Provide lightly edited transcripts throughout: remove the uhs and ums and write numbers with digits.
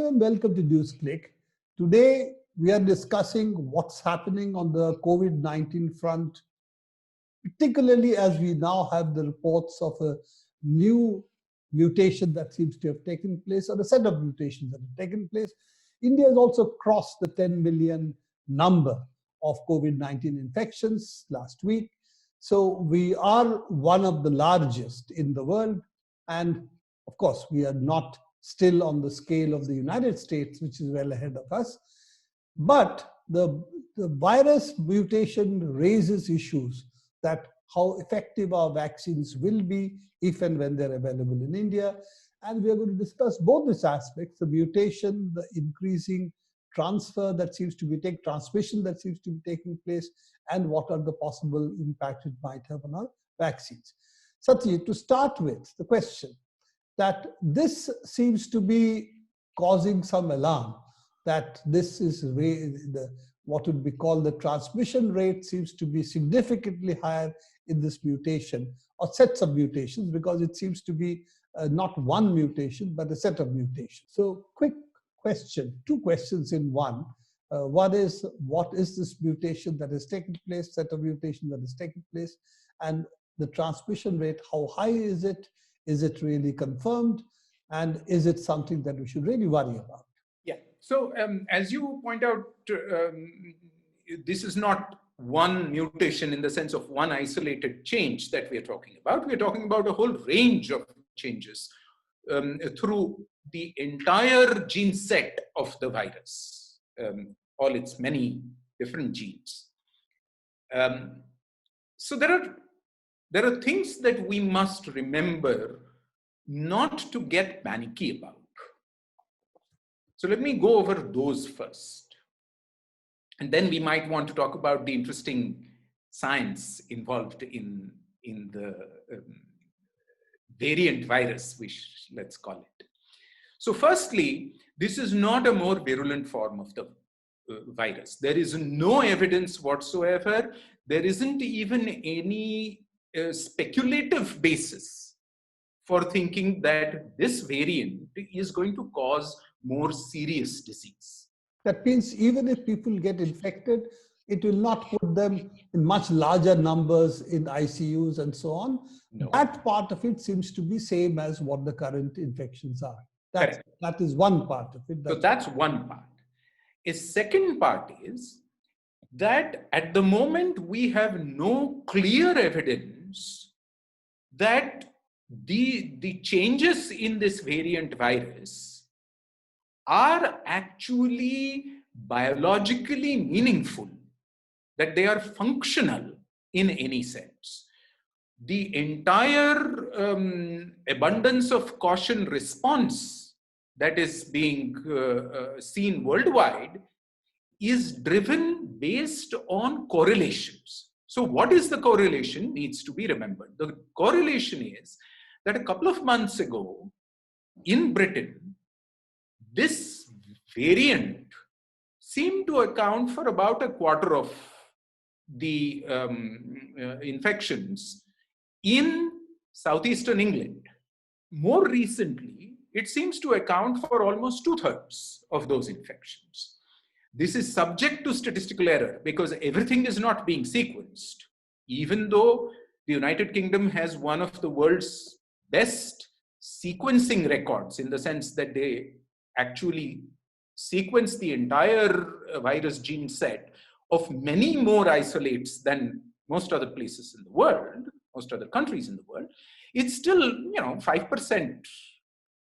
Hello and welcome to NewsClick. Today we are discussing what's happening on the COVID-19 front, particularly as we now have the reports of a new mutation that seems to have taken place, or a set of mutations that have taken place. India has also crossed the 10 million number of COVID-19 infections last week. So we are one of the largest in the world. And of course, we are not still on the scale of the United States, which is well ahead of us. But the virus mutation raises issues that how effective our vaccines will be if and when they're available in India. And we are going to discuss both these aspects, the mutation, the increasing transfer that seems to be transmission that seems to be taking place, and what are the possible impacts it might have on our vaccines. Satyajit, to start with, the question that this seems to be causing some alarm, that this is what would be called the transmission rate seems to be significantly higher in this mutation, or sets of mutations, because it seems to be not one mutation, but a set of mutations. So quick question, two questions in one. One is, what is this mutation that has taken place, set of mutation that has taken place, and the transmission rate, how high is it? Is it really confirmed? And is it something that we should really worry about? Yeah. So as you point out, this is not one mutation in the sense of one isolated change that we are talking about. We are talking about a whole range of changes through the entire gene set of the virus, all its many different genes. So there are things that we must remember not to get panicky about. So let me go over those first. And then we might want to talk about the interesting science involved in the variant virus, which let's call it. So firstly, this is not a more virulent form of the virus. There is no evidence whatsoever. There isn't even any speculative basis for thinking that this variant is going to cause more serious disease. That means even if people get infected, it will not put them in much larger numbers in ICUs and so on. No. That part of it seems to be same as what the current infections are. That is one part of it. So that's one part. A second part is that at the moment we have no clear evidence that the changes in this variant virus are actually biologically meaningful, that they are functional in any sense. The entire abundance of caution response that is being seen worldwide is driven based on correlations. So what is the correlation needs to be remembered. The correlation is that a couple of months ago in Britain, this variant seemed to account for about a quarter of the infections in southeastern England. More recently, it seems to account for almost 2/3 of those infections. This is subject to statistical error because everything is not being sequenced. Even though the United Kingdom has one of the world's best sequencing records, in the sense that they actually sequence the entire virus gene set of many more isolates than most other places in the world, most other countries in the world, it's still 5%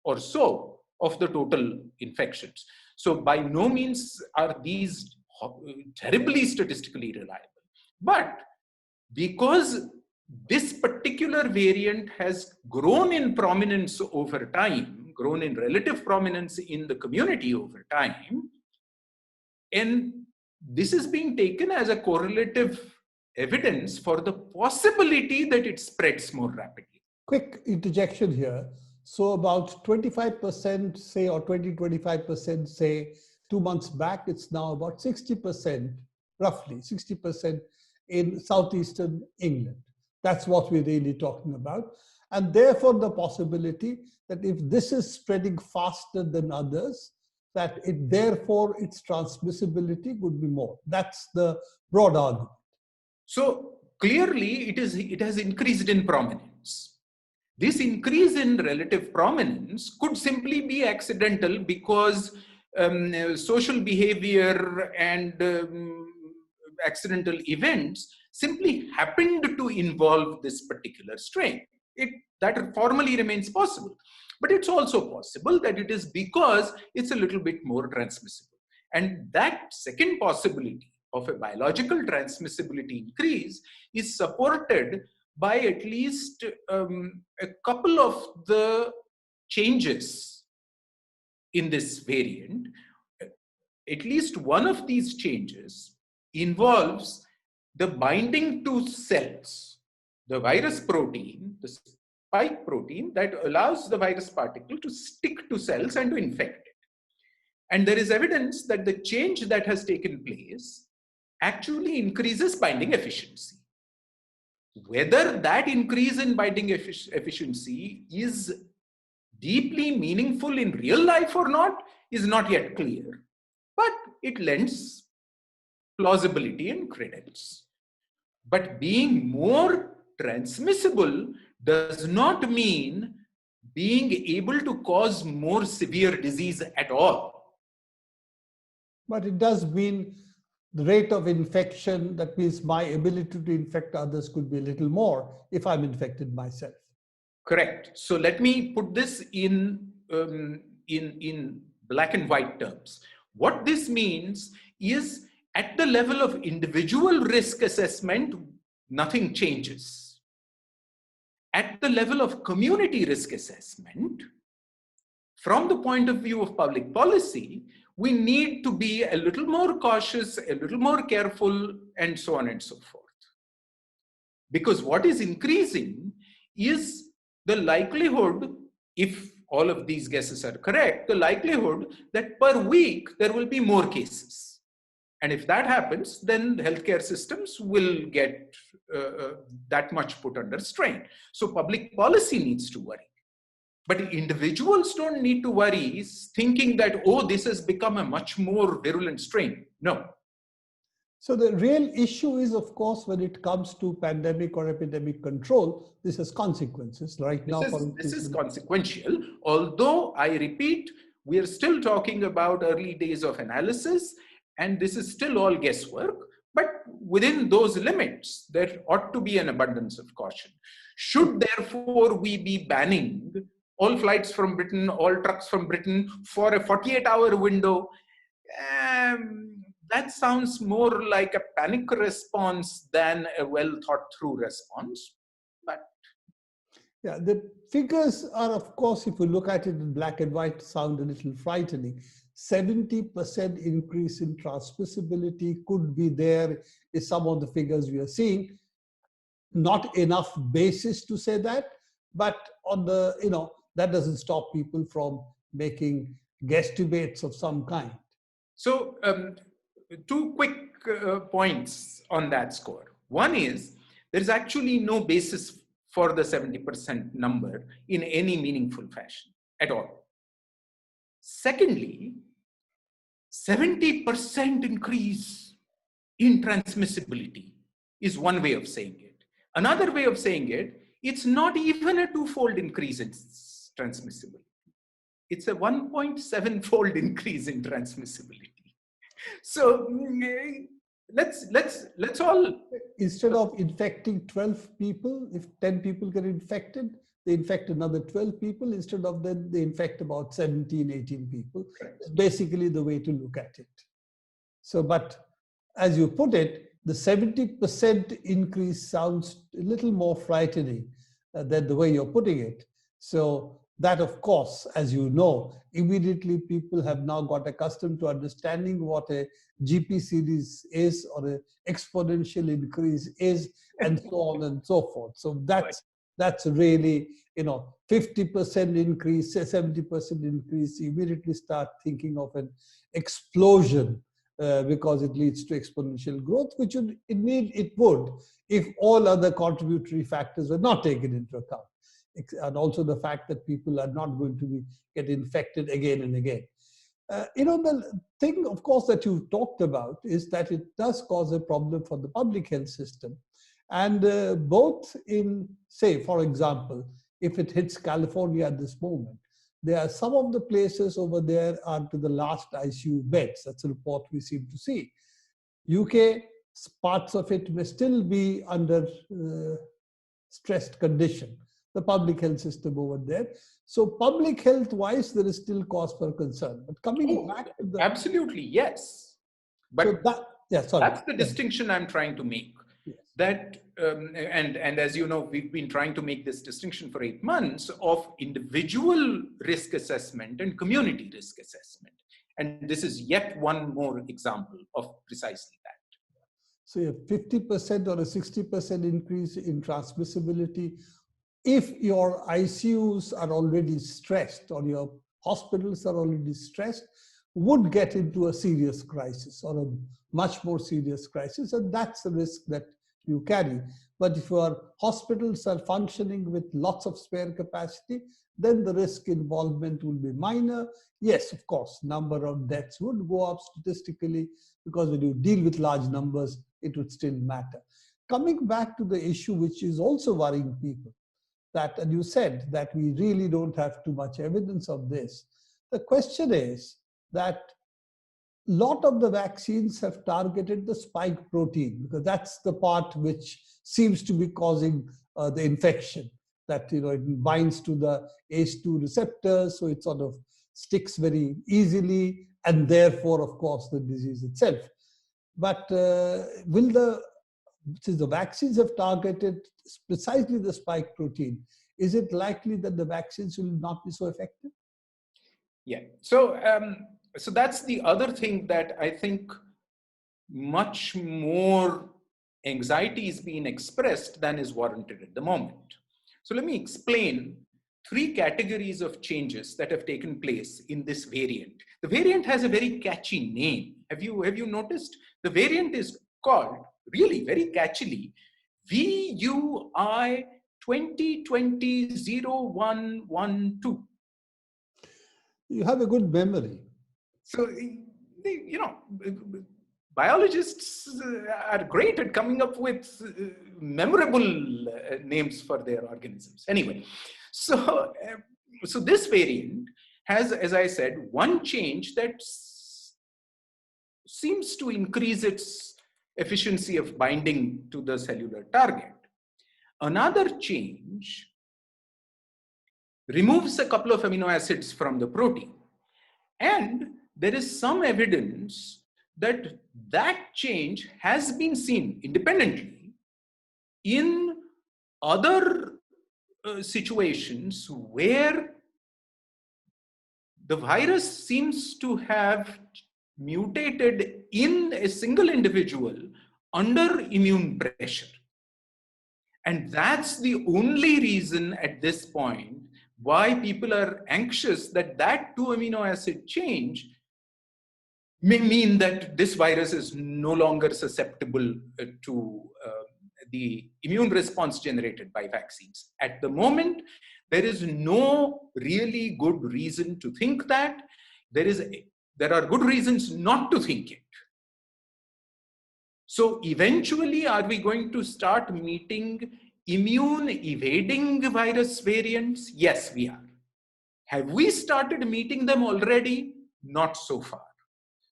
or so of the total infections. So by no means are these terribly statistically reliable. But because this particular variant has grown in prominence over time, grown in relative prominence in the community over time, and this is being taken as a correlative evidence for the possibility that it spreads more rapidly. Quick interjection here. So about 25% say, or 20-25% say 2 months back, it's now about 60%, roughly 60% in southeastern England. That's what we're really talking about. And therefore the possibility that if this is spreading faster than others, that therefore its transmissibility would be more. That's the broad argument. So clearly it has increased in prominence. This increase in relative prominence could simply be accidental because social behavior and accidental events simply happened to involve this particular strain. That formally remains possible. But it's also possible that it is because it's a little bit more transmissible. And that second possibility of a biological transmissibility increase is supported by at least a couple of the changes in this variant. At least one of these changes involves the binding to cells, the virus protein, the spike protein that allows the virus particle to stick to cells and to infect it. And there is evidence that the change that has taken place actually increases binding efficiency. Whether that increase in binding efficiency is deeply meaningful in real life or not is not yet clear, but it lends plausibility and credence. But being more transmissible does not mean being able to cause more severe disease at all. But it does mean the rate of infection, that means my ability to infect others could be a little more if I'm infected myself. Correct. So let me put this in black and white terms. What this means is at the level of individual risk assessment, nothing changes. At the level of community risk assessment, from the point of view of public policy, we need to be a little more cautious, a little more careful, and so on and so forth. Because what is increasing is the likelihood, if all of these guesses are correct, the likelihood that per week there will be more cases. And if that happens, then healthcare systems will get that much put under strain. So public policy needs to worry. But individuals don't need to worry thinking that, oh, this has become a much more virulent strain. No. So the real issue is, of course, when it comes to pandemic or epidemic control, this has consequences. This is consequential. Although, I repeat, we are still talking about early days of analysis, and this is still all guesswork. But within those limits, there ought to be an abundance of caution. Should, therefore, we be banning all flights from Britain, all trucks from Britain for a 48-hour window? That sounds more like a panic response than a well-thought-through response. But yeah, the figures are, of course, if you look at it in black and white, sound a little frightening. 70% increase in transmissibility could be there is some of the figures we are seeing. Not enough basis to say that, but on the, that doesn't stop people from making guesstimates of some kind. So, two quick points on that score. One is, there is actually no basis for the 70% number in any meaningful fashion at all. Secondly, 70% increase in transmissibility is one way of saying it. Another way of saying it, it's not even a twofold increase in transmissibility. It's a 1.7-fold increase in transmissibility. So let's all, instead of infecting 12 people, if 10 people get infected, they infect another 12 people. Instead of that, they infect about 17, 18 people. It's basically the way to look at it. So, but as you put it, the 70% increase sounds a little more frightening than the way you're putting it. So that, of course, as you know, immediately people have now got accustomed to understanding what a GP series is or an exponential increase is, and so on and so forth. So that's really, 50% increase, 70% increase, you immediately start thinking of an explosion because it leads to exponential growth, which it would if all other contributory factors were not taken into account. And also the fact that people are not going to get infected again and again. The thing, of course, that you've talked about is that it does cause a problem for the public health system. And both in, say, for example, if it hits California at this moment, there are some of the places over there are to the last ICU beds. That's a report we seem to see. UK, parts of it may still be under stressed condition, the public health system over there. So public health wise, there is still cause for concern. But coming back to the... Absolutely, yes. But so that's the distinction I'm trying to make. Yes. That, and as you know, we've been trying to make this distinction for 8 months of individual risk assessment and community risk assessment. And this is yet one more example of precisely that. So a 50% or a 60% increase in transmissibility, if your ICUs are already stressed or your hospitals are already stressed, would get into a serious crisis or a much more serious crisis. And that's the risk that you carry. But if your hospitals are functioning with lots of spare capacity, then the risk involvement will be minor. Yes, of course, number of deaths would go up statistically, because when you deal with large numbers, it would still matter. Coming back to the issue which is also worrying people, that, and you said that we really don't have too much evidence of this. The question is that a lot of the vaccines have targeted the spike protein, because that's the part which seems to be causing the infection, that it binds to the ACE2 receptors, so it sort of sticks very easily, and therefore, of course, the disease itself. But since the vaccines have targeted precisely the spike protein, is it likely that the vaccines will not be so effective? Yeah. So that's the other thing that I think much more anxiety is being expressed than is warranted at the moment. So let me explain 3 categories of changes that have taken place in this variant. The variant has a very catchy name. Have you noticed? The variant is called, really very catchily, VUI 2020-0112. You have a good memory. So, biologists are great at coming up with memorable names for their organisms. Anyway, so this variant has, as I said, one change that seems to increase its efficiency of binding to the cellular target. Another change removes a couple of amino acids from the protein. And there is some evidence that that change has been seen independently in other situations where the virus seems to have mutated in a single individual under immune pressure. And that's the only reason at this point why people are anxious that 2 amino acid change may mean that this virus is no longer susceptible to the immune response generated by vaccines. At the moment, there is no really good reason to think that. There are good reasons not to think it. So eventually, are we going to start meeting immune evading virus variants? Yes, we are. Have we started meeting them already? Not so far.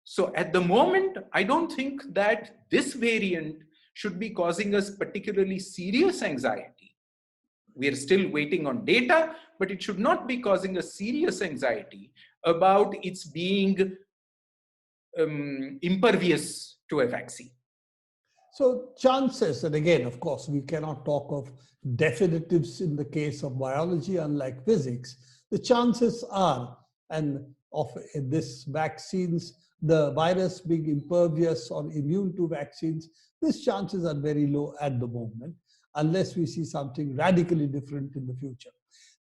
So at the moment, I don't think that this variant should be causing us particularly serious anxiety. We are still waiting on data, but it should not be causing us serious anxiety about its being impervious to a vaccine. So chances, and again, of course, we cannot talk of definitives in the case of biology, unlike physics. The chances are, and of this vaccines, the virus being impervious or immune to vaccines, these chances are very low at the moment, unless we see something radically different in the future.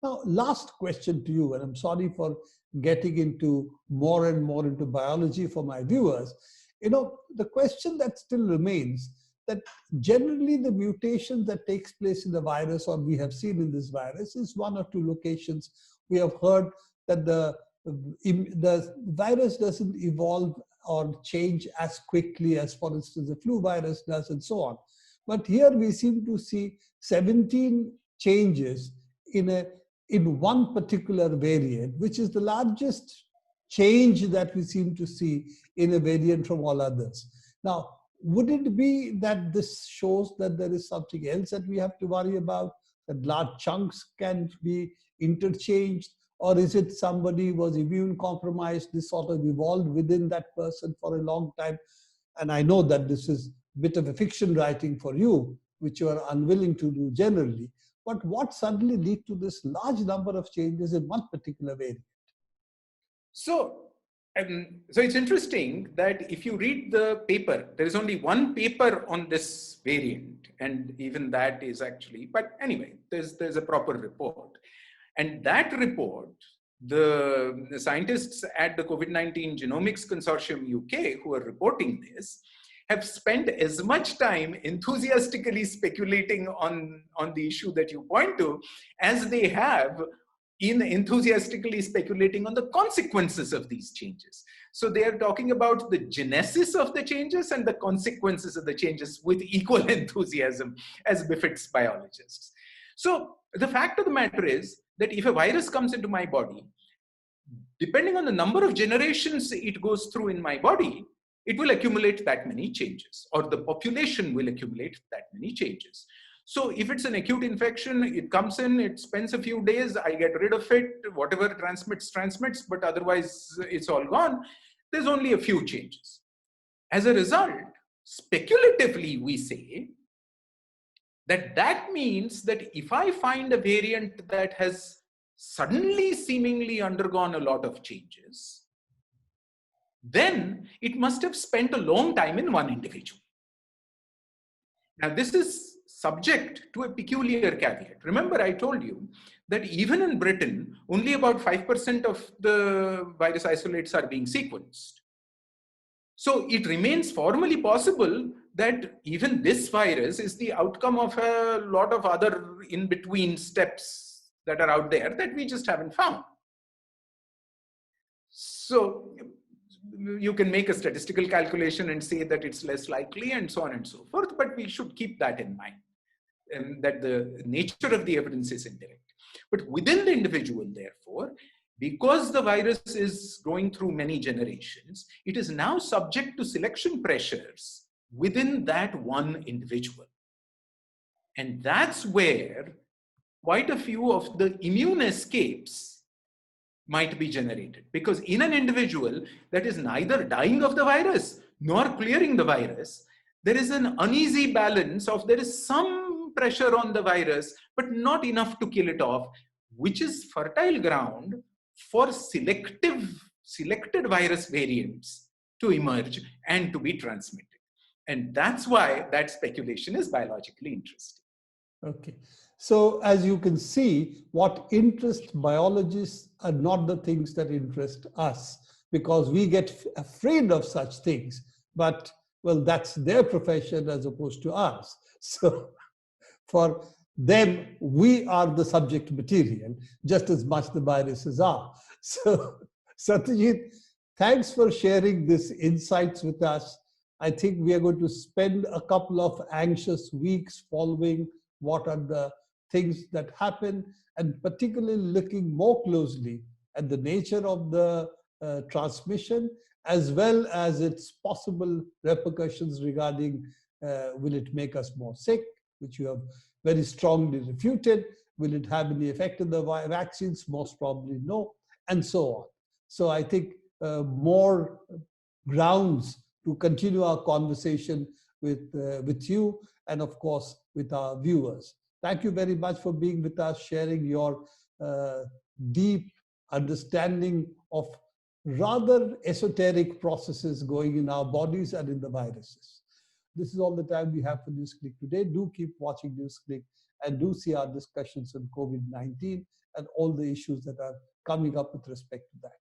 Now, last question to you, and I'm sorry for getting into more and more into biology for my viewers. The question that still remains, that generally the mutation that takes place in the virus, or we have seen in this virus, is 1 or 2 locations. We have heard that the the virus doesn't evolve or change as quickly as, for instance, the flu virus does, and so on. But here we seem to see 17 changes in one particular variant, which is the largest change that we seem to see in a variant from all others. Now, would it be that this shows that there is something else that we have to worry about, that large chunks can be interchanged? Or is it somebody was immune compromised, this sort of evolved within that person for a long time? And I know that this is a bit of a fiction writing for you, which you are unwilling to do generally. But what suddenly lead to this large number of changes in one particular variant? So it's interesting that if you read the paper, there is only one paper on this variant, and even that is actually, but anyway, there's a proper report. And that report, the scientists at the COVID-19 Genomics Consortium UK who are reporting this, have spent as much time enthusiastically speculating on the issue that you point to as they have in enthusiastically speculating on the consequences of these changes. So they are talking about the genesis of the changes and the consequences of the changes with equal enthusiasm as befits biologists. So the fact of the matter is that if a virus comes into my body, depending on the number of generations it goes through in my body, it will accumulate that many changes, or the population will accumulate that many changes. So if it's an acute infection, it comes in, it spends a few days, I get rid of it, whatever transmits, but otherwise it's all gone. There's only a few changes. As a result, speculatively we say that means that if I find a variant that has suddenly seemingly undergone a lot of changes, then it must have spent a long time in one individual. Now, this is subject to a peculiar caveat. Remember, I told you that even in Britain, only about 5% of the virus isolates are being sequenced. So it remains formally possible that even this virus is the outcome of a lot of other in-between steps that are out there that we just haven't found. So you can make a statistical calculation and say that it's less likely and so on and so forth, but we should keep that in mind, and that the nature of the evidence is indirect. But within the individual, therefore, because the virus is going through many generations, it is now subject to selection pressures within that one individual. And that's where quite a few of the immune escapes might be generated, because in an individual that is neither dying of the virus nor clearing the virus, there is an uneasy balance of there is some pressure on the virus, but not enough to kill it off, which is fertile ground for selected virus variants to emerge and to be transmitted. And that's why that speculation is biologically interesting. Okay. So as you can see, what interests biologists are not the things that interest us, because we get afraid of such things. But, well, that's their profession as opposed to ours. So for them, we are the subject material, just as much the viruses are. So Satyajit, thanks for sharing these insights with us. I think we are going to spend a couple of anxious weeks following what are the things that happen, and particularly looking more closely at the nature of the transmission, as well as its possible repercussions regarding will it make us more sick, which you have very strongly refuted. Will it have any effect on the vaccines? Most probably no, and so on. So I think more grounds to continue our conversation with you, and of course with our viewers. Thank you very much for being with us, sharing your deep understanding of rather esoteric processes going in our bodies and in the viruses. This is all the time we have for NewsClick today. Do keep watching NewsClick and do see our discussions on COVID-19 and all the issues that are coming up with respect to that.